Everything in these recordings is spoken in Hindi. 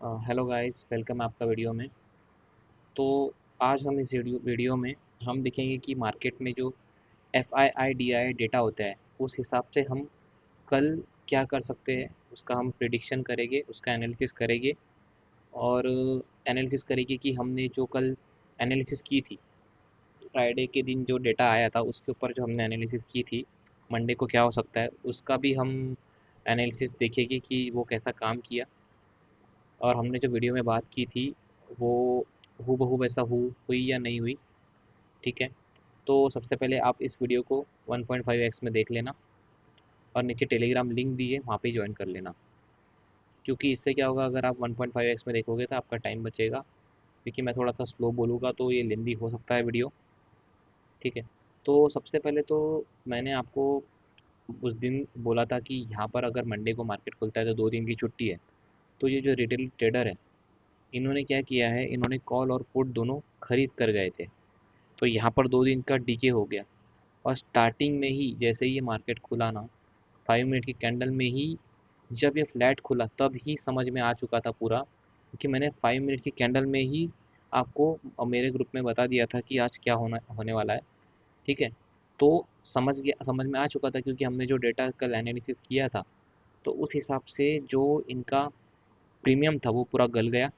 हेलो गाइस, वेलकम आपका वीडियो में। तो आज हम इस वीडियो में हम देखेंगे कि मार्केट में जो F I I D I data होता है उस हिसाब से हम कल क्या कर सकते हैं, उसका हम प्रिडिक्शन करेंगे, उसका एनालिसिस करेंगे। और एनालिसिस करेंगे कि हमने जो कल एनालिसिस की थी, फ्राइडे के दिन जो डेटा आया था उसके ऊपर जो हमने एनालिसिस की थी, मंडे को क्या हो सकता है उसका भी हम एनालिसिस देखेंगे कि वो कैसा काम किया। और हमने जो वीडियो में बात की थी वो हूबहू वैसा हुई या नहीं हुई। ठीक है। तो सबसे पहले आप इस वीडियो को 1.5x में देख लेना और नीचे टेलीग्राम लिंक दिए वहाँ पे ज्वाइन कर लेना। क्योंकि इससे क्या होगा, अगर आप 1.5x में देखोगे तो आपका टाइम बचेगा, क्योंकि मैं थोड़ा सा स्लो बोलूँगा तो ये लेंदी हो सकता है वीडियो। ठीक है। तो सबसे पहले तो मैंने आपको उस दिन बोला था कि यहाँ पर अगर मंडे को मार्केट खुलता है तो 2 दिन की छुट्टी है। तो ये जो रिटेल ट्रेडर है, इन्होंने क्या किया है, इन्होंने कॉल और पुट दोनों खरीद कर गए थे। तो यहाँ पर 2 दिन का डीके हो गया। और स्टार्टिंग में ही जैसे ही ये मार्केट खुला ना, 5 मिनट की कैंडल में ही जब ये फ्लैट खुला तब ही समझ में आ चुका था पूरा, क्योंकि मैंने 5 मिनट की कैंडल में ही आपको मेरे ग्रुप में बता दिया था कि आज क्या होना होने वाला है। ठीक है। तो समझ में आ चुका था, क्योंकि हमने जो डेटा कल एनालिसिस किया था तो उस हिसाब से जो इनका प्रीमियम था वो पूरा गल गया।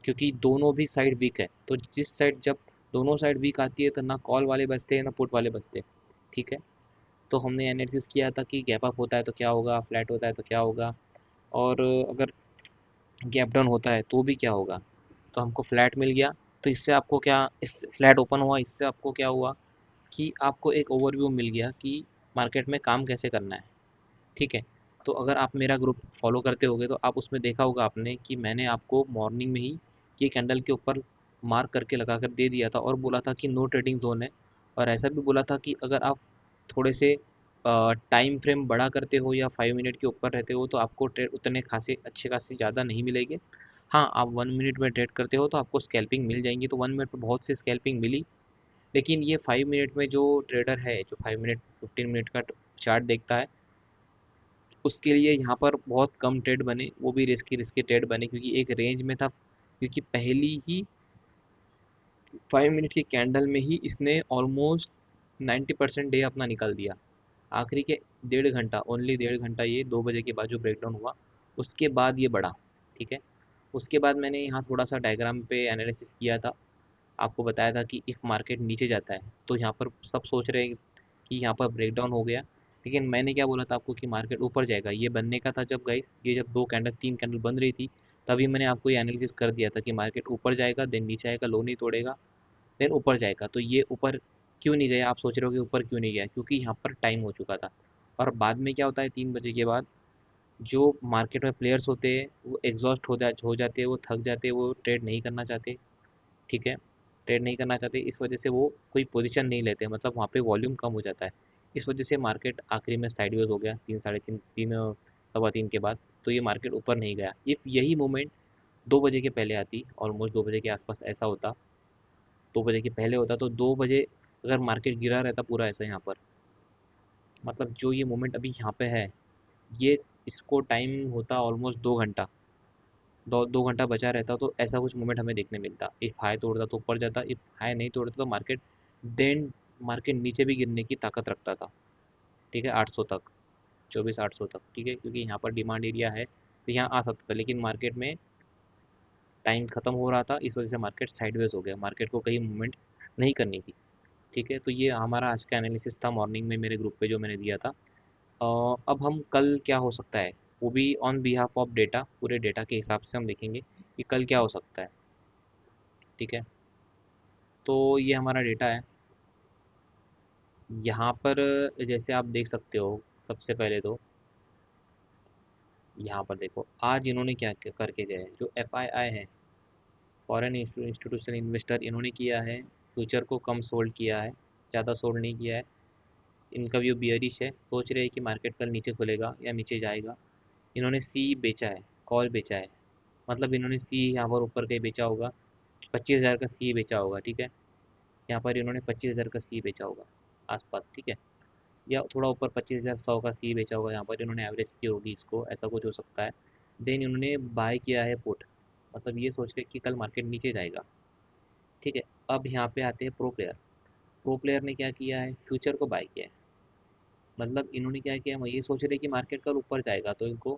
क्योंकि दोनों भी साइड वीक है, तो जिस साइड जब दोनों साइड वीक आती है तो ना कॉल वाले बचते हैं ना पुट वाले बचते हैं। ठीक है। तो हमने एनालिसिस किया था कि गैप अप होता है तो क्या होगा, फ्लैट होता है तो क्या होगा, और अगर गैप डाउन होता है तो भी क्या होगा। तो हमको फ्लैट मिल गया। तो इससे आपको क्या, इस फ्लैट ओपन हुआ, इससे आपको क्या हुआ कि आपको एक ओवरव्यू मिल गया कि मार्केट में काम कैसे करना है। ठीक है। तो अगर आप मेरा ग्रुप फॉलो करते होगे तो आप उसमें देखा होगा आपने कि मैंने आपको मॉर्निंग में ही ये कैंडल के ऊपर मार्क करके लगा कर दे दिया था और बोला था कि नो ट्रेडिंग जोन है। और ऐसा भी बोला था कि अगर आप थोड़े से टाइम फ्रेम बड़ा करते हो या 5 मिनट के ऊपर रहते हो तो आपको ट्रेड उतने खासे अच्छे खासे ज़्यादा नहीं मिलेंगे। हाँ, आप 1 मिनट में ट्रेड करते हो तो आपको स्कैल्पिंग मिल जाएंगी, तो 1 मिनट में बहुत सी स्कैल्पिंग मिली। लेकिन ये 5 मिनट में जो ट्रेडर है, जो 5 मिनट 15 मिनट का चार्ट देखता है, उसके लिए यहाँ पर बहुत कम ट्रेड बने, वो भी रिस्की रिस्की ट्रेड बने, क्योंकि एक रेंज में था। क्योंकि पहली ही 5 मिनट की कैंडल में ही इसने ऑलमोस्ट 90% डे अपना निकाल दिया। आखिरी के 1.5 घंटा, ओनली 1.5 घंटा, ये 2 बजे के बाद जो ब्रेकडाउन हुआ उसके बाद ये बढ़ा। ठीक है। उसके बाद मैंने यहाँ थोड़ा सा डायग्राम पे एनालिसिस किया था, आपको बताया था कि इफ़ मार्केट नीचे जाता है तो यहाँ पर सब सोच रहे हैं कि यहाँ पर ब्रेकडाउन हो गया। लेकिन मैंने क्या बोला था आपको कि मार्केट ऊपर जाएगा, ये बनने का था जब गाइस, ये जब 2 कैंडल 3 कैंडल बन रही थी, तभी मैंने आपको ये एनालिसिस कर दिया था कि मार्केट ऊपर जाएगा, देन नीचे आएगा, लो नहीं तोड़ेगा, देन ऊपर जाएगा। तो ये ऊपर क्यों नहीं गया, आप सोच रहे हो कि ऊपर क्यों नहीं गया, क्योंकि यहाँ पर टाइम हो चुका था। और बाद में क्या होता है, 3 बजे के बाद जो मार्केट में प्लेयर्स होते हैं वो एग्जॉस्ट हो जाते हैं, वो थक जाते हैं, वो ट्रेड नहीं करना चाहते। ठीक है। ट्रेड नहीं करना चाहते, इस वजह से वो कोई पोजीशन नहीं लेते, मतलब वहाँ पे वॉल्यूम कम हो जाता है। इस वजह से मार्केट आखिरी में साइडवेज हो गया, 3 साढ़े 3, 3 सवा 3 के बाद। तो ये मार्केट ऊपर नहीं गया। इफ यही मोमेंट 2 बजे के पहले आती, ऑलमोस्ट 2 बजे के आसपास ऐसा होता, 2 बजे के पहले होता, तो 2 बजे अगर मार्केट गिरा रहता पूरा ऐसा यहाँ पर, मतलब जो ये मोमेंट अभी यहाँ पे है, ये इसको टाइम होता ऑलमोस्ट 2 घंटा, 2 घंटा बचा रहता तो ऐसा कुछ मोमेंट हमें देखने मिलता। इफ़ हाई तोड़ता तो ऊपर जाता, इफ़ हाई नहीं तोड़ता तो मार्केट देन मार्केट नीचे भी गिरने की ताकत रखता था। ठीक है, 800 तक, 24 800 तक। ठीक है, क्योंकि यहाँ पर डिमांड एरिया है तो यहाँ आ सकता था, लेकिन मार्केट में टाइम खत्म हो रहा था, इस वजह से मार्केट साइडवेज हो गया, मार्केट को कहीं मूवमेंट नहीं करनी थी। ठीक है। तो ये हमारा आज का एनालिसिस था मॉर्निंग में मेरे ग्रुप पे जो मैंने दिया था। अब हम कल क्या हो सकता है, वो भी ऑन बिहाफ ऑफ डेटा, पूरे डेटा के हिसाब से हम देखेंगे कि कल क्या हो सकता है। ठीक है। तो ये हमारा डेटा है। यहाँ पर जैसे आप देख सकते हो, सबसे पहले तो यहाँ पर देखो आज इन्होंने क्या क्या करके गए हैं, जो एफ आई आई है, फॉरेन इंस्टीट्यूशनल इन्वेस्टर, इन्होंने किया है फ्यूचर को कम सोल्ड किया है, ज़्यादा सोल्ड नहीं किया है। इनका व्यू बियरिश है, सोच रहे हैं कि मार्केट कल नीचे खुलेगा या नीचे जाएगा। इन्होंने सी बेचा है, कॉल बेचा है, मतलब इन्होंने सी यहाँ पर ऊपर कहीं बेचा होगा, 25,000 का सी बेचा होगा। ठीक है। यहाँ पर इन्होंने 25,000 का सी बेचा होगा आसपास। ठीक है। या थोड़ा ऊपर 25,100 का सी बेचा होगा, यहाँ पर इन्होंने एवरेज की होगी इसको, ऐसा कुछ हो सकता है। देन इन्होंने बाय किया है पुट, मतलब ये सोच के कि कल मार्केट नीचे जाएगा। ठीक है, अब यहाँ पे आते हैं प्रो प्लेयर। प्रो प्लेयर ने क्या किया है, फ्यूचर को बाय किया है। मतलब इन्होंने क्या किया, वो ये सोच रहे कि मार्केट कल ऊपर जाएगा तो इनको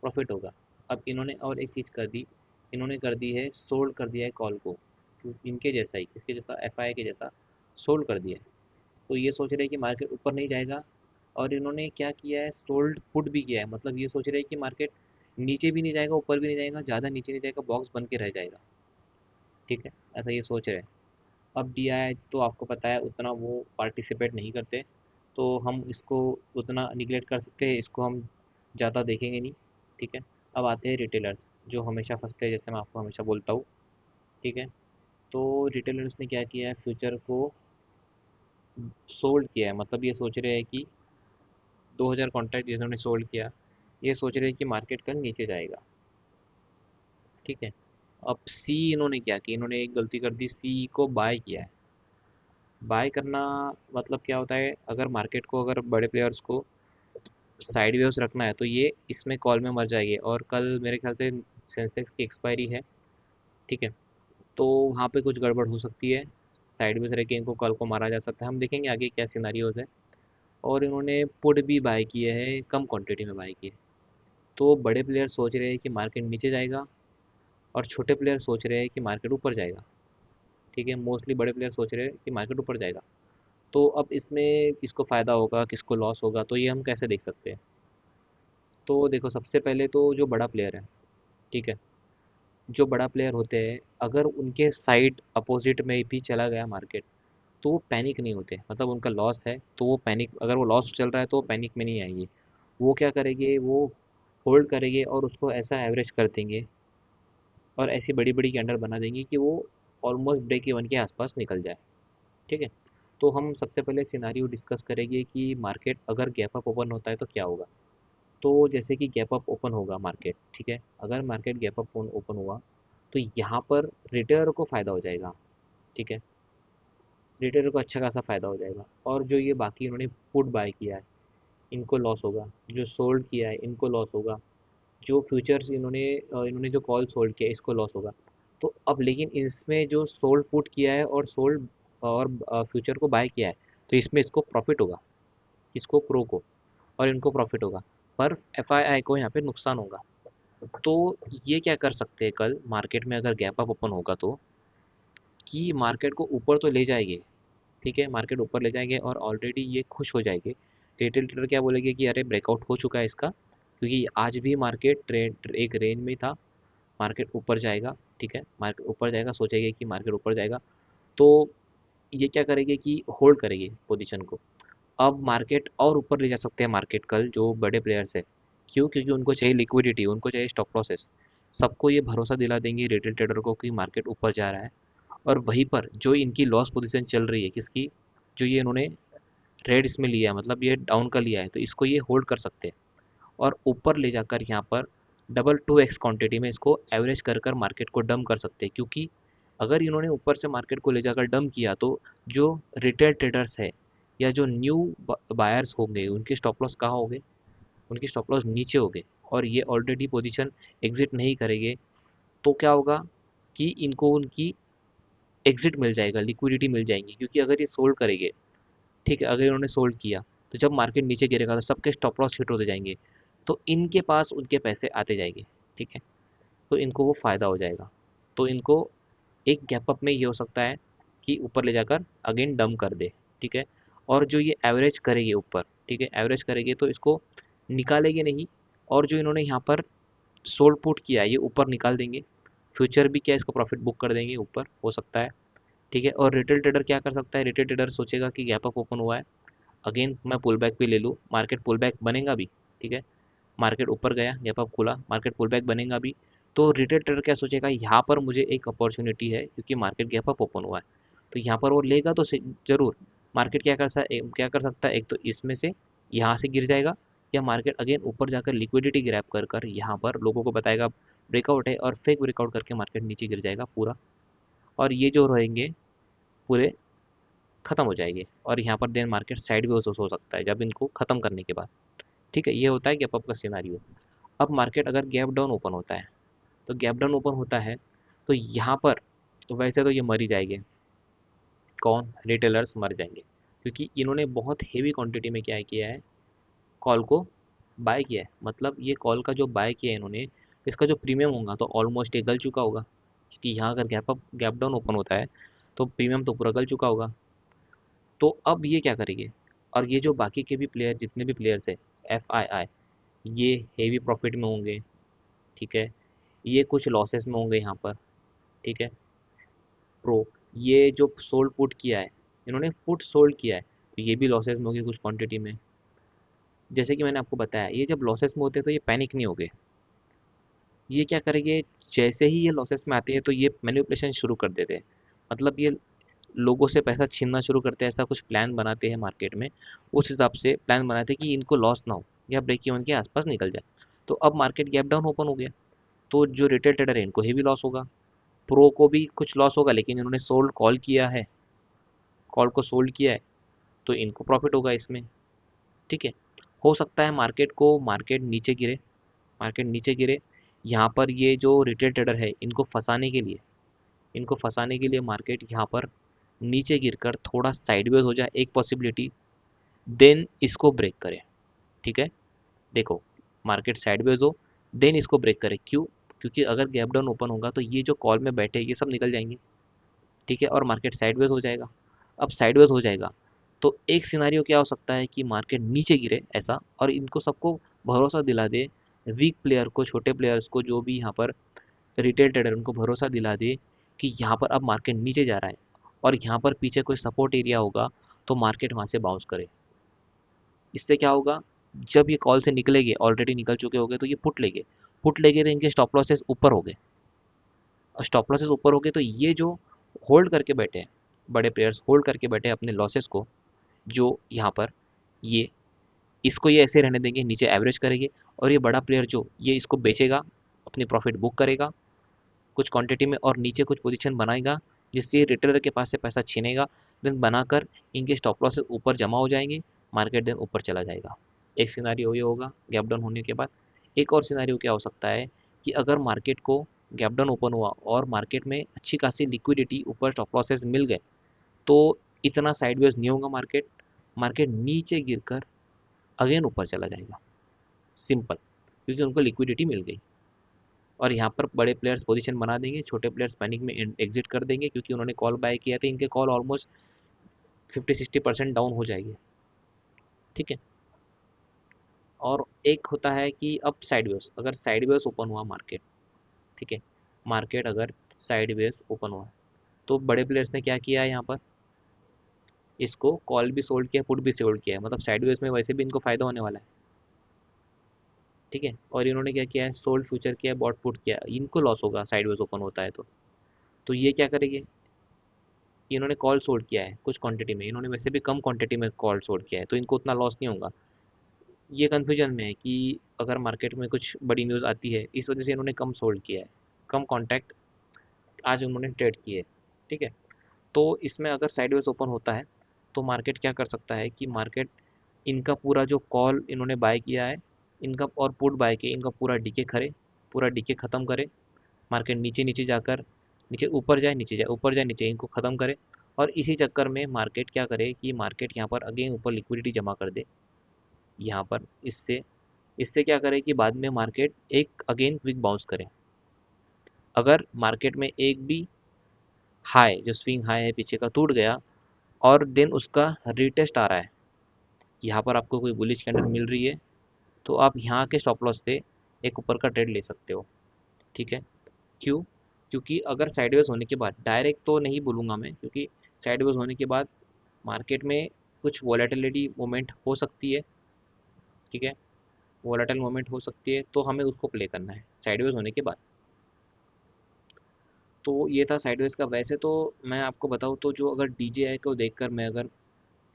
प्रॉफिट होगा। अब इन्होंने और एक चीज़ कर दी, इन्होंने कर दी है सोल्ड कर दिया है कॉल को, इनके जैसा ही, किसके जैसा, एफ के जैसा सोल्ड कर दिया है। तो ये सोच रहे हैं कि मार्केट ऊपर नहीं जाएगा, और इन्होंने क्या किया है, सोल्ड पुट भी किया है। मतलब ये सोच रहे हैं कि मार्केट नीचे भी नहीं जाएगा, ऊपर भी नहीं जाएगा, ज़्यादा नीचे नहीं जाएगा, बॉक्स बन के रह जाएगा। ठीक है, ऐसा ये सोच रहे हैं। अब DI तो आपको पता है उतना वो पार्टिसिपेट नहीं करते, तो हम इसको उतना निगलेक्ट कर सकते हैं, इसको हम ज़्यादा देखेंगे नहीं। ठीक है, अब आते हैं रिटेलर्स जो हमेशा फंसते हैं, जैसे मैं आपको हमेशा बोलता हूँ। ठीक है, तो रिटेलर्स ने क्या किया है, फ्यूचर को सोल्ड किया है। मतलब ये सोच रहे हैं कि 2000 कॉन्ट्रैक्ट जिन्होंने सोल्ड किया, ये सोच रहे हैं कि मार्केट कल नीचे जाएगा। ठीक है, अब सी इन्होंने क्या किया, इन्होंने एक गलती कर दी, सी को बाय किया है। बाय करना मतलब क्या होता है, अगर मार्केट को, अगर बड़े प्लेयर्स को साइड वेव्स रखना है तो ये इसमें कॉल में मर जाएंगे, और कल मेरे ख्याल से सेंसेक्स की एक्सपायरी है। ठीक है, तो वहाँ पे कुछ गड़बड़ हो सकती है, साइड वेव्स रह के इनको कल को मारा जा सकता है। हम देखेंगे आगे क्या सिनारियोज है। और इन्होंने पुट भी बाय किए हैं, कम क्वांटिटी में बाय किए। तो बड़े प्लेयर सोच रहे हैं कि मार्केट नीचे जाएगा, और छोटे प्लेयर सोच रहे हैं कि मार्केट ऊपर जाएगा। ठीक है, मोस्टली बड़े प्लेयर सोच रहे हैं कि मार्केट ऊपर जाएगा। तो अब इसमें किसको फ़ायदा होगा, किसको लॉस होगा, तो ये हम कैसे देख सकते हैं। तो देखो, सबसे पहले तो जो बड़ा प्लेयर है, ठीक है, जो बड़ा प्लेयर होते हैं, अगर उनके साइड अपोजिट में भी चला गया मार्केट, तो वो पैनिक नहीं होते। मतलब उनका लॉस है तो वो पैनिक, अगर वो लॉस चल रहा है तो वो पैनिक में नहीं आएंगे। वो क्या करेंगे, वो होल्ड करेंगे और उसको ऐसा एवरेज कर देंगे, और ऐसी बड़ी बड़ी कैंडल बना देंगे कि वो ऑलमोस्ट ब्रेक इवन के आसपास निकल जाए। ठीक है, तो हम सबसे पहले सिनारियो डिस्कस करेंगे कि मार्केट अगर गैप अप ओपन होता है तो क्या होगा। तो जैसे कि गैप अप ओपन होगा मार्केट, ठीक है, अगर मार्केट गैप अप ओपन हुआ तो यहाँ पर रिटेलर को फ़ायदा हो जाएगा। ठीक है, रिटेलर को अच्छा खासा फ़ायदा हो जाएगा, और जो ये बाकी इन्होंने पुट बाय किया है इनको लॉस होगा, जो सोल्ड किया है इनको लॉस होगा, जो फ्यूचर्स इन्होंने जो कॉल सोल्ड किया है इसको लॉस होगा। तो अब लेकिन इसमें जो सोल्ड पुट किया है और सोल्ड और फ्यूचर को बाय किया है, तो इसमें इसको प्रॉफिट होगा, इसको प्रो को, और इनको प्रॉफिट होगा, पर एफआईआई को यहाँ पे नुकसान होगा। तो ये क्या कर सकते हैं, कल मार्केट में अगर गैप अप ओपन होगा तो, कि मार्केट को ऊपर तो ले जाएंगे। ठीक है, मार्केट ऊपर ले जाएंगे और ऑलरेडी ये खुश हो जाएंगे। रिटेल ट्रेडर क्या बोलेंगे कि अरे ब्रेकआउट हो चुका है इसका, क्योंकि आज भी मार्केट ट्रेड एक रेंज में था, मार्केट ऊपर जाएगा। ठीक है, मार्केट ऊपर जाएगा, सोचेंगे कि मार्केट ऊपर जाएगा, तो ये क्या करेंगे कि होल्ड करेंगे पोजीशन को। अब मार्केट और ऊपर ले जा सकते हैं मार्केट कल, जो बड़े प्लेयर्स है। क्यों, क्योंकि उनको चाहिए लिक्विडिटी, उनको चाहिए स्टॉप लॉसेस। सबको ये भरोसा दिला देंगे रिटेल ट्रेडर को कि मार्केट ऊपर जा रहा है, और वहीं पर जो इनकी लॉस पोजीशन चल रही है, किसकी, जो ये इन्होंने रेड इसमें लिया है, मतलब ये डाउन का लिया है, तो इसको ये होल्ड कर सकते हैं, और ऊपर ले जाकर यहाँ पर डबल 2x क्वांटिटी में इसको एवरेज कर कर मार्केट को डम कर सकते हैं। क्योंकि अगर इन्होंने ऊपर से मार्केट को ले जाकर डम किया तो जो रिटेल ट्रेडर्स है या जो न्यू बायर्स होंगे उनके स्टॉप लॉस कहाँ होंगे, उनकी स्टॉप लॉस नीचे होंगे, और ये ऑलरेडी पोजीशन एग्जिट नहीं करेंगे। तो क्या होगा कि इनको उनकी एग्जिट मिल जाएगा, लिक्विडिटी मिल जाएगी, क्योंकि अगर ये सोल्ड करेंगे, ठीक है, अगर इन्होंने सोल्ड किया तो जब मार्केट नीचे गिरेगा तो सबके स्टॉप लॉस हिट होते जाएंगे, तो इनके पास उनके पैसे आते जाएंगे। ठीक है, तो इनको वो फ़ायदा हो जाएगा। तो इनको एक गैप अप में ये हो सकता है कि ऊपर ले जाकर अगेन डम कर दे। ठीक है, और जो ये एवरेज करेंगे ऊपर, ठीक है, एवरेज करेंगे तो इसको निकालेंगे नहीं, और जो इन्होंने यहाँ पर सोल्ड पुट किया है ये ऊपर निकाल देंगे। फ्यूचर भी क्या, इसको प्रॉफिट बुक कर देंगे, ऊपर हो सकता है। ठीक है, और रिटेल ट्रेडर क्या कर सकता है, रिटेल ट्रेडर सोचेगा कि गैप अप ओपन हुआ है, अगेन मैं पुल बैक भी ले लूँ, मार्केट पुल बैक बनेगा भी। ठीक है, मार्केट ऊपर गया, गैप अप खुला, मार्केट पुल बैक बनेगा भी। तो रिटेल ट्रेडर क्या सोचेगा, यहाँ पर मुझे एक अपॉर्चुनिटी है क्योंकि मार्केट गैप अप ओपन हुआ है, तो यहाँ पर वो लेगा तो जरूर। मार्केट क्या कर सकता है, एक तो इसमें से यहाँ से गिर जाएगा, या मार्केट अगेन ऊपर जाकर लिक्विडिटी ग्रैब कर कर यहाँ पर लोगों को बताएगा ब्रेकआउट है, और फेक ब्रेकआउट करके मार्केट नीचे गिर जाएगा पूरा, और ये जो रहेंगे पूरे खत्म हो जाएंगे, और यहाँ पर देन मार्केट साइड भी हो सकता है जब इनको खत्म करने के बाद। ठीक है, ये होता है गैप अप का सिनारियो। अब मार्केट अगर गैप डाउन ओपन होता है, तो गैप डाउन ओपन होता है तो यहाँ पर वैसे तो ये मर ही जाएंगे। कौन? रिटेलर्स मर जाएंगे, क्योंकि इन्होंने बहुत हेवी क्वांटिटी में क्या किया है, कॉल को बाय किया है। मतलब ये कॉल का जो बाय किया है इन्होंने, इसका जो प्रीमियम होगा तो ऑलमोस्ट ये गल चुका होगा, क्योंकि यहाँ अगर गैप डाउन ओपन होता है तो प्रीमियम तो पूरा गल चुका होगा। तो अब ये क्या करेंगे, और ये जो बाकी के भी प्लेयर, जितने भी प्लेयर्स है एफ आई आई, ये हेवी प्रॉफिट में होंगे, ठीक है, ये कुछ लॉसेस में होंगे यहाँ पर, ठीक है। प्रो, ये जो सोल्ड पुट किया है, इन्होंने पुट सोल्ड किया है, तो ये भी लॉसेस में होगी कुछ क्वांटिटी में। जैसे कि मैंने आपको बताया, ये जब लॉसेस में होते हैं तो ये पैनिक नहीं होगे, ये क्या करेंगे, जैसे ही ये लॉसेस में आते हैं तो ये मैनिपुलेशन शुरू कर देते हैं। मतलब ये लोगों से पैसा छीनना शुरू करते हैं, ऐसा कुछ प्लान बनाते हैं मार्केट में, उस हिसाब से प्लान बनाते हैं कि इनको लॉस ना हो या ब्रेक इवन के आसपास निकल जाए। तो अब मार्केट गैप डाउन ओपन हो गया, तो जो रिटेल ट्रेडर है इनको हेवी लॉस होगा, प्रो को भी कुछ लॉस होगा, लेकिन इन्होंने सोल्ड कॉल किया है, कॉल को सोल्ड किया है, तो इनको प्रॉफिट होगा इसमें, ठीक है। हो सकता है मार्केट नीचे गिरे, मार्केट नीचे गिरे, यहाँ पर ये जो रिटेल ट्रेडर है इनको फंसाने के लिए मार्केट यहाँ पर नीचे गिरकर थोड़ा साइडवेज हो जाए, एक पॉसिबिलिटी, देन इसको ब्रेक करे, ठीक है। देखो, मार्केट साइडवेज हो, देन इसको ब्रेक करे, क्यों? क्योंकि अगर गैप डाउन ओपन होगा तो ये जो कॉल में बैठे ये सब निकल जाएंगे, ठीक है, और मार्केट साइडवेज हो जाएगा। अब साइडवेज हो जाएगा तो एक सिनारियो क्या हो सकता है कि मार्केट नीचे गिरे ऐसा, और इनको सबको भरोसा दिला दे, वीक प्लेयर को, छोटे प्लेयर्स को, जो भी यहाँ पर रिटेल ट्रेडर, उनको भरोसा दिला दे कि यहाँ पर अब मार्केट नीचे जा रहा है और यहाँ पर पीछे कोई सपोर्ट एरिया होगा, तो मार्केट वहाँ से बाउंस करे। इससे क्या होगा, जब ये कॉल से निकलेंगे, ऑलरेडी निकल चुके होंगे, तो ये पुट लेंगे तो इनके स्टॉप लॉसेस ऊपर हो गए, और स्टॉप लॉसेस ऊपर हो गए तो ये जो होल्ड करके बैठे हैं, बड़े प्लेयर्स होल्ड करके बैठे हैं अपने लॉसेस को, जो यहाँ पर ये, इसको ये ऐसे रहने देंगे, नीचे एवरेज करेंगे, और ये बड़ा प्लेयर जो ये इसको बेचेगा, अपनी प्रॉफिट बुक करेगा कुछ क्वांटिटी में, और नीचे कुछ पोजीशन बनाएगा, जिससे रिटेलर के पास से पैसा छीनेगा, देन बनाकर इनके स्टॉप लॉसेस ऊपर जमा हो जाएंगे, मार्केट देन ऊपर चला जाएगा। एक सिनारियो ये होगा गैप डाउन होने के बाद। एक और सिनारियो क्या हो सकता है कि अगर मार्केट को गैप डाउन ओपन हुआ और मार्केट में अच्छी खासी लिक्विडिटी, ऊपर स्टॉप लॉसेस मिल गए, तो इतना साइडवेज नहीं होगा मार्केट, मार्केट नीचे गिरकर अगेन ऊपर चला जाएगा, सिंपल, क्योंकि उनको लिक्विडिटी मिल गई। और यहाँ पर बड़े प्लेयर्स पोजीशन बना देंगे, छोटे प्लेयर्स पैनिक में एग्जिट कर देंगे, क्योंकि उन्होंने कॉल बाय किया था, इनके कॉल ऑलमोस्ट 50-60% डाउन हो जाएगी, ठीक है। और एक होता है कि अब साइडवेज, अगर साइडवेज ओपन हुआ मार्केट, ठीक है, मार्केट अगर साइडवेज ओपन हुआ, तो बड़े प्लेयर्स ने क्या किया है, यहाँ पर इसको कॉल भी सोल्ड किया, पुट भी सोल्ड किया है, मतलब साइडवेज में वैसे भी इनको फायदा होने वाला है, ठीक है। और इन्होंने क्या किया है, सोल्ड फ्यूचर किया, बॉट पुट किया, इनको लॉस होगा साइडवेज ओपन होता है तो ये क्या करेंगे, इन्होंने कॉल सोल्ड किया है कुछ क्वांटिटी में, इन्होंने वैसे भी कम क्वांटिटी में कॉल सोल्ड किया है, तो इनको उतना लॉस नहीं होगा। ये कन्फ्यूजन में है कि अगर मार्केट में कुछ बड़ी न्यूज़ आती है, इस वजह से इन्होंने कम सोल्ड किया है, कम कॉन्टैक्ट आज उन्होंने ट्रेड किए, ठीक है। तो इसमें अगर साइडवेज ओपन होता है तो मार्केट क्या कर सकता है कि मार्केट इनका पूरा जो कॉल इन्होंने बाय किया है, इनका और पुट बाय किया, इनका पूरा डीके ख़त्म करे, मार्केट नीचे नीचे जाकर, नीचे ऊपर जाए, नीचे जाए, ऊपर जाए, नीचे, इनको ख़त्म करे। और इसी चक्कर में मार्केट क्या करे कि मार्केट यहाँ पर अगेन ऊपर लिक्विडिटी जमा कर दे यहाँ पर, इससे इससे क्या करे कि बाद में मार्केट एक अगेन क्विक बाउंस करे। अगर मार्केट में एक भी हाई, जो स्विंग हाई है पीछे का, टूट गया और देन उसका रीटेस्ट आ रहा है, यहाँ पर आपको कोई बुलिश कैंडल मिल रही है, तो आप यहाँ के स्टॉप लॉस से एक ऊपर का ट्रेड ले सकते हो, ठीक है। क्यों? क्योंकि अगर साइडवेज होने के बाद, डायरेक्ट तो नहीं बोलूँगा मैं, क्योंकि साइडवेज होने के बाद मार्केट में कुछ वॉलेटिलिटी मोमेंट हो सकती है, ठीक है, वॉलेटाइल मोमेंट हो सकती है, तो हमें उसको प्ले करना है साइडवेज होने के बाद। तो ये था साइडवेज का। वैसे तो मैं आपको बताऊँ तो जो अगर डीजेआई को देखकर मैं अगर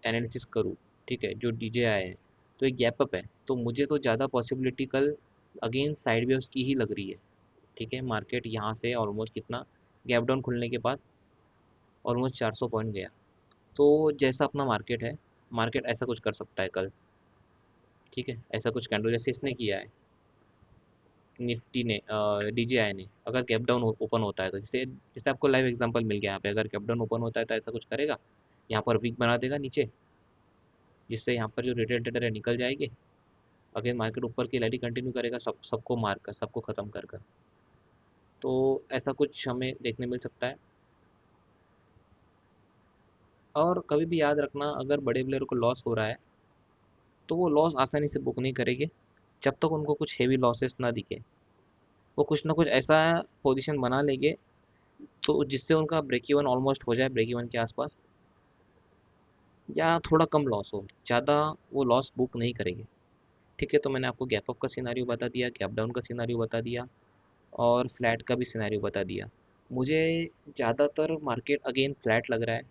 एनालिसिस करूँ, ठीक है, जो डीजेआई है तो एक गैप अप है, तो मुझे तो ज़्यादा पॉसिबिलिटी कल अगेन साइडवेज की ही लग रही है, ठीक है। मार्केट यहाँ से ऑलमोस्ट कितना, गैप डाउन खुलने के बाद ऑलमोस्ट 400 पॉइंट गया, तो जैसा अपना मार्केट है, मार्केट ऐसा कुछ कर सकता है कल, ठीक है, ऐसा कुछ कैंडल जैसे इसने किया है, निफ्टी ने डीजीआई ने अगर गैप डाउन ओपन होता है तो जैसे जैसे आपको लाइव एग्जांपल मिल गया यहाँ पे, अगर गैप डाउन ओपन होता है तो ऐसा कुछ करेगा, यहाँ पर वीक बना देगा नीचे, जिससे यहाँ पर जो रिटेल ट्रेडर है निकल जाएंगे। अगेन मार्केट ऊपर की रैली कंटिन्यू करेगा, सबको मार कर, सबको ख़त्म कर कर। तो ऐसा कुछ हमें देखने मिल सकता है। और कभी भी याद रखना, अगर बड़े प्लेयर को लॉस हो रहा है तो वो लॉस आसानी से बुक नहीं करेंगे जब तक उनको कुछ हेवी लॉसेस ना दिखे। वो कुछ ना कुछ ऐसा पोजीशन बना लेंगे तो जिससे उनका ब्रेक इवन ऑलमोस्ट हो जाए, ब्रेक इवन के आसपास, या थोड़ा कम लॉस हो, ज़्यादा वो लॉस बुक नहीं करेंगे। ठीक है, तो मैंने आपको गैप अप का सिनारियो बता दिया, गैप डाउन का सिनारियो बता दिया, और फ्लैट का भी सिनेरियो बता दिया। मुझे ज़्यादातर मार्केट अगेन फ्लैट लग रहा है।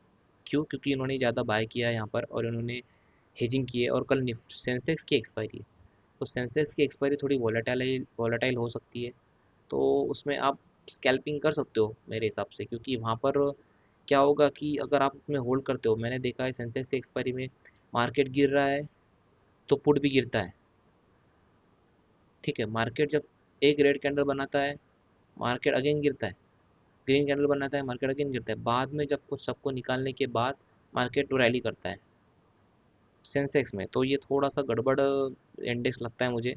क्यों? क्योंकि इन्होंने ज़्यादा बाय किया है यहाँ पर, और इन्होंने हेजिंग की है, और कल सेंसेक्स की एक्सपायरी है। तो सेंसेक्स की एक्सपायरी थोड़ी वॉलेटाइल वॉलेटाइल हो सकती है, तो उसमें आप स्कैल्पिंग कर सकते हो मेरे हिसाब से। क्योंकि वहाँ पर क्या होगा कि अगर आप उसमें होल्ड करते हो, मैंने देखा है सेंसेक्स की एक्सपायरी में मार्केट गिर रहा है तो पुट भी गिरता है। ठीक है, मार्केट जब एक रेड कैंडल बनाता है, मार्केट अगेन गिरता है, ग्रीन कैंडल बनाता है, मार्केट अगेन गिरता है, बाद में जब कुछ सबको निकालने के बाद मार्केट तो रैली करता है सेंसेक्स में। तो ये थोड़ा सा गड़बड़ इंडेक्स लगता है मुझे।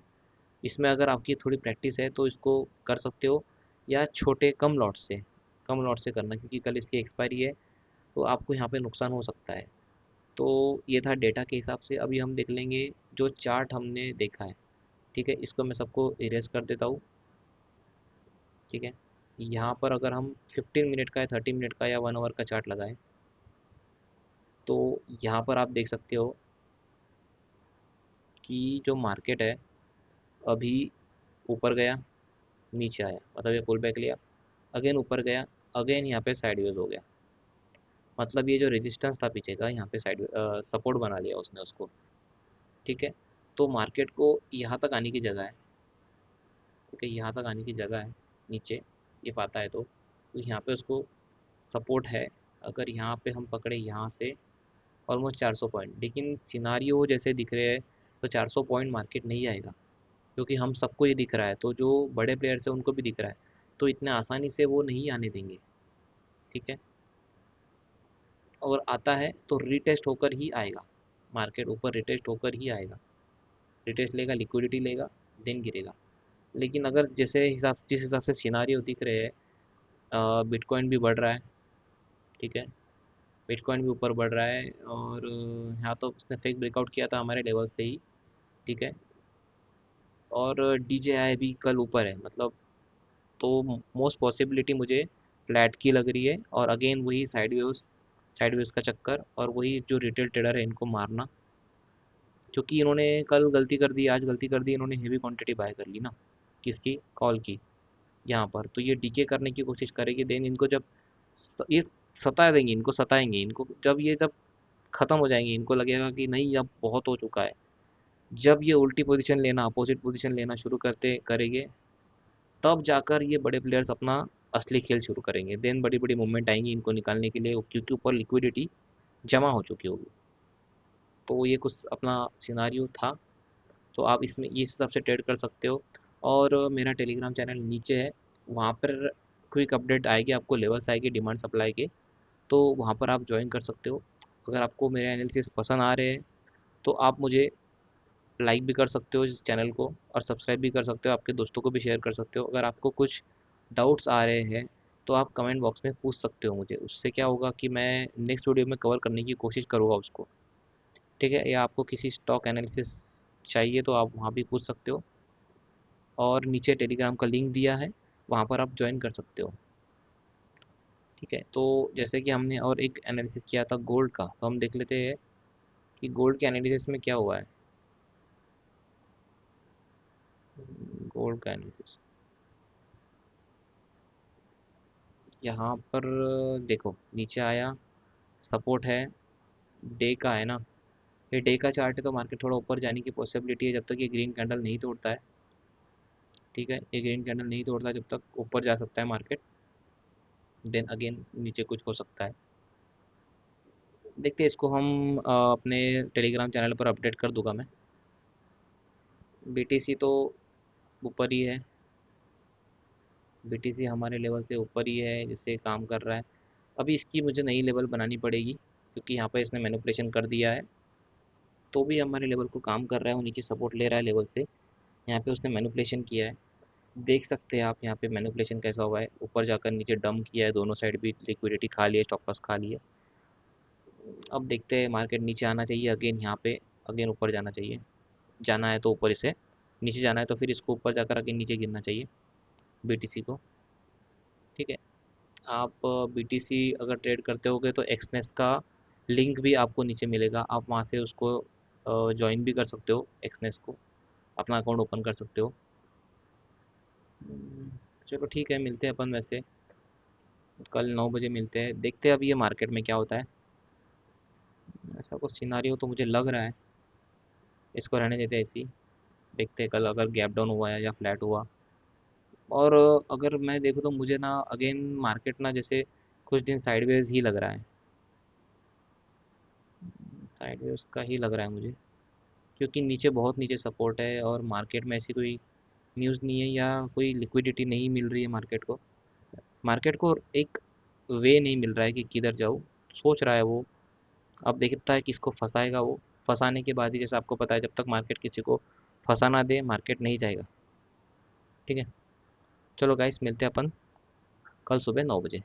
इसमें अगर आपकी थोड़ी प्रैक्टिस है तो इसको कर सकते हो, या छोटे कम लॉट से करना, क्योंकि कल इसकी एक्सपायरी है, तो आपको यहाँ पे नुकसान हो सकता है। तो ये था डेटा के हिसाब से। अभी हम देख लेंगे जो चार्ट हमने देखा है। ठीक है, इसको मैं सबको इरेज कर देता हूँ। ठीक है, यहाँ पर अगर हम 15 मिनट का या 30 मिनट का या 1 आवर का चार्ट लगाएं, तो यहाँ पर आप देख सकते हो कि जो मार्केट है अभी ऊपर गया, नीचे आया, मतलब ये पुल बैक लिया, अगेन ऊपर गया, अगेन यहाँ पे साइडवेज हो गया। मतलब ये जो रेजिस्टेंस था पीछे का, यहाँ पे साइड सपोर्ट बना लिया उसने उसको। ठीक है, तो मार्केट को यहाँ तक आने की जगह है। ठीक है, यहाँ तक आने की जगह है नीचे, ये पाता है तो यहाँ पे उसको सपोर्ट है। अगर यहाँ पे हम पकड़े यहाँ से ऑलमोस्ट 400 पॉइंट, लेकिन सिनारियो जैसे दिख रहे हैं तो 400 पॉइंट मार्केट नहीं आएगा, क्योंकि हम सबको ये दिख रहा है, तो जो बड़े प्लेयर्स हैं उनको भी दिख रहा है, तो इतने आसानी से वो नहीं आने देंगे। ठीक है, और आता है तो रीटेस्ट होकर ही आएगा, मार्केट ऊपर रीटेस्ट होकर ही आएगा। रीटेस्ट लेगा, लिक्विडिटी लेगा, देन गिरेगा। लेकिन अगर जैसे हिसाब जिस हिसाब से सिनारियो दिख रहे हैं, बिटकॉइन भी बढ़ रहा है। ठीक है, बिटकॉइन भी ऊपर बढ़ रहा है, और यहाँ तो उसने फेक ब्रेकआउट किया था हमारे लेवल से ही। ठीक है, और डीजेआई भी कल ऊपर है, मतलब तो मोस्ट पॉसिबिलिटी मुझे फ्लैट की लग रही है, और अगेन वही साइडवेज का चक्कर, और वही जो रिटेल ट्रेडर है इनको मारना। क्योंकि इन्होंने कल गलती कर दी, आज गलती कर दी, इन्होंने हेवी क्वांटिटी बाय कर ली ना, किसकी? कॉल की। यहाँ पर तो ये डीके करने की कोशिश करेगी, देन इनको जब ये सता देंगे, इनको सताएंगे, इनको जब खत्म हो जाएंगे, इनको लगेगा कि नहीं अब बहुत हो चुका है, जब ये उल्टी पोजीशन लेना, अपोजिट पोजीशन लेना शुरू करते करेंगे, तब जाकर ये बड़े प्लेयर्स अपना असली खेल शुरू करेंगे। देन बड़ी बड़ी मूवमेंट आएंगी इनको निकालने के लिए, क्योंकि ऊपर लिक्विडिटी जमा हो चुकी होगी। तो ये कुछ अपना सिनारियो था, तो आप इसमें इस हिसाब से ट्रेड कर सकते हो। और मेरा टेलीग्राम चैनल नीचे है, वहाँ पर क्विक अपडेट आएगी, आपको लेवल्स आएगी डिमांड सप्लाई के, तो वहाँ पर आप ज्वाइन कर सकते हो। अगर आपको मेरे एनालिसिस पसंद आ रहे हैं तो आप मुझे लाइक भी कर सकते हो इस चैनल को, और सब्सक्राइब भी कर सकते हो, आपके दोस्तों को भी शेयर कर सकते हो। अगर आपको कुछ डाउट्स आ रहे हैं तो आप कमेंट बॉक्स में पूछ सकते हो मुझे, उससे क्या होगा कि मैं नेक्स्ट वीडियो में कवर करने की कोशिश करूँगा उसको। ठीक है, या आपको किसी स्टॉक एनालिसिस चाहिए तो आप वहाँ भी पूछ सकते हो, और नीचे टेलीग्राम का लिंक दिया है, वहाँ पर आप ज्वाइन कर सकते हो। ठीक है, तो जैसे कि हमने और एक एनालिसिस किया था गोल्ड का, तो हम देख लेते हैं कि गोल्ड के एनालिसिस में क्या हुआ है। गोल्ड का एनालिसिस यहाँ पर देखो, नीचे आया, सपोर्ट है, डे का है ना, ये डे का चार्ट है, तो मार्केट थोड़ा ऊपर जाने की पॉसिबिलिटी है जब तक ये ग्रीन कैंडल नहीं तोड़ता है। ठीक है, ये ग्रीन कैंडल नहीं तोड़ता जब तक ऊपर जा सकता है मार्केट, देन अगेन नीचे कुछ हो सकता है। देखते हैं इसको हम अपने टेलीग्राम चैनल पर अपडेट कर दूंगा मैं। बीटीसी तो ऊपर ही है, बीटीसी हमारे लेवल से ऊपर ही है, जिससे काम कर रहा है। अभी इसकी मुझे नई लेवल बनानी पड़ेगी, क्योंकि यहाँ पर इसने मैनिपुलेशन कर दिया है, तो भी हमारे लेवल को काम कर रहा है, वो नीचे सपोर्ट ले रहा है लेवल से। यहाँ पे उसने मैनिपुलेशन किया है, देख सकते हैं आप यहाँ पे मैनिपुलेशन कैसा हुआ है, ऊपर जाकर नीचे डंप किया है, दोनों साइड भी लिक्विडिटी खा लिया, स्टॉप लॉस खा लिया। अब देखते हैं, मार्केट नीचे आना चाहिए अगेन, यहाँ पे अगेन ऊपर जाना चाहिए। जाना है तो ऊपर इसे, नीचे जाना है तो फिर इसको ऊपर जाकर अगेन नीचे गिरना चाहिए बीटीसी को। ठीक है। आप बीटीसी अगर ट्रेड करते होगे तो एक्सनेस का लिंक भी आपको नीचे मिलेगा, आप वहाँ से उसको ज्वाइन भी कर सकते हो, एक्सनेस को अपना अकाउंट ओपन कर सकते हो। चलो ठीक है, मिलते हैं अपन वैसे कल 9 बजे मिलते हैं, देखते हैं अभी ये मार्केट में क्या होता है। ऐसा कुछ सिनारियो तो मुझे लग रहा है, इसको रहने देते हैं ऐसे ही। देखते हैं कल अगर गैप डाउन हुआ है या फ्लैट हुआ। और अगर मैं देखूँ तो मुझे ना अगेन मार्केट ना जैसे कुछ दिन साइडवेज ही लग रहा है, साइडवेज का ही लग रहा है मुझे, क्योंकि नीचे बहुत नीचे सपोर्ट है और मार्केट में ऐसी कोई न्यूज़ नहीं है या कोई लिक्विडिटी नहीं मिल रही है मार्केट को एक वे नहीं मिल रहा है कि किधर जाऊँ। सोच रहा है वो, अब देखता है किसको फंसाएगा वो, फंसाने के बाद ही, जैसे आपको पता है, जब तक मार्केट किसी को फंसा ना दे मार्केट नहीं जाएगा। ठीक है। चलो गाइस, मिलते हैं अपन कल सुबह 9 बजे।